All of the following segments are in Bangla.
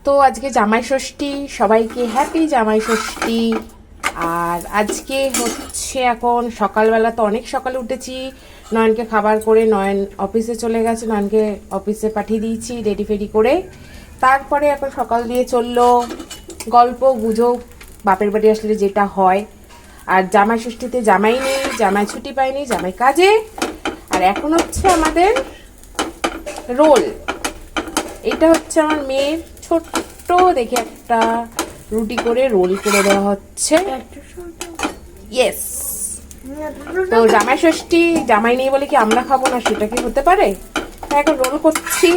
তো আজকে জামাই ষষ্ঠী, সবাইকে হ্যাপি জামাই ষষ্ঠী। আর আজকে হচ্ছে এখন সকালবেলা, তো অনেক সকালে উঠেছি। নয়নকে খাবার করে নয়ন অফিসে চলে গেছে, নয়নকে অফিসে পাঠিয়ে দিয়েছি রেডি ফেডি করে। তারপরে এখন সকাল দিয়ে চললো গল্প গুজব, বাপের বাড়ি আসলে যেটা হয়। আর জামাই ষষ্ঠীতে জামাই নেই, জামাই ছুটি পায়নি, জামাই কাজে। আর এখন হচ্ছে আমাদের রোল। এটা হচ্ছে আমার মেয়ের ছোট্ট দেখে একটা রুটি করে রোল করে দেওয়া হচ্ছে। ইয়েস। তো জামাই ষষ্ঠী, জামাই নেই বলে কি আমরা খাবো না, সেটা কি হতে পারে? এখন রোল করছি।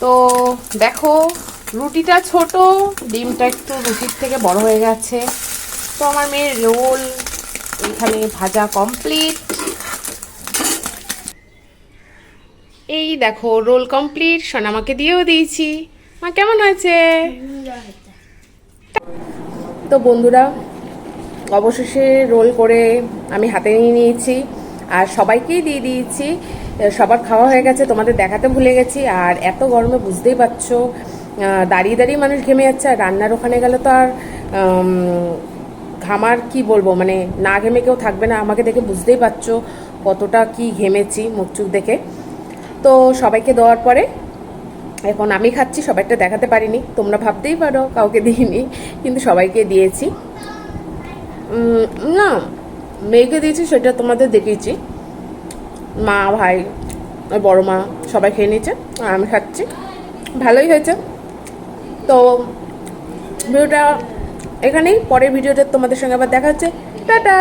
তো দেখো, রুটিটা ছোট, ডিমটা একটু রুটির থেকে বড় হয়ে গেছে। তো আমার মেয়ের রোল এখানে ভাজা কমপ্লিট। এই দেখো রোল কমপ্লিট, সোনামাকে দিয়েও দিয়েছি। মা কেমন হয়েছে? তো বন্ধুরা, অবশেষে রোল করে আমি হাতে নিয়ে নিয়েছি আর সবাইকেই দিয়ে দিয়েছি। সবার খাওয়া হয়ে গেছে, তোমাদের দেখাতে ভুলে গেছি। আর এত গরমে বুঝতেই পারছো, দাঁড়িয়ে দাঁড়িয়ে মানুষ ঘেমে যাচ্ছে। আর রান্নার ওখানে গেলে তো আর ঘামার কি বলবো, মানে না ঘেমে কেউ থাকবে না। আমাকে দেখে বুঝতেই পারছো কতটা কি ঘেমেছি মুখ চুখ দেখে। তো সবাইকে দেওয়ার পরে এখন আমি খাচ্ছি, সবাইটা দেখাতে পারিনি। তোমরা ভাবতেই পারো কাউকে দিইনি, কিন্তু সবাইকে দিয়েছি। না, মেয়েকে দিয়েছি সেটা তোমাদের দেখিয়েছি। মা, ভাই, বড় মা সবাই খেয়ে নিয়েছে আর আমি খাচ্ছি। ভালোই হয়েছে। তো ভিডিওটা এখানেই, পরের ভিডিওটা তোমাদের সঙ্গে আবার দেখা হচ্ছে। টাটা।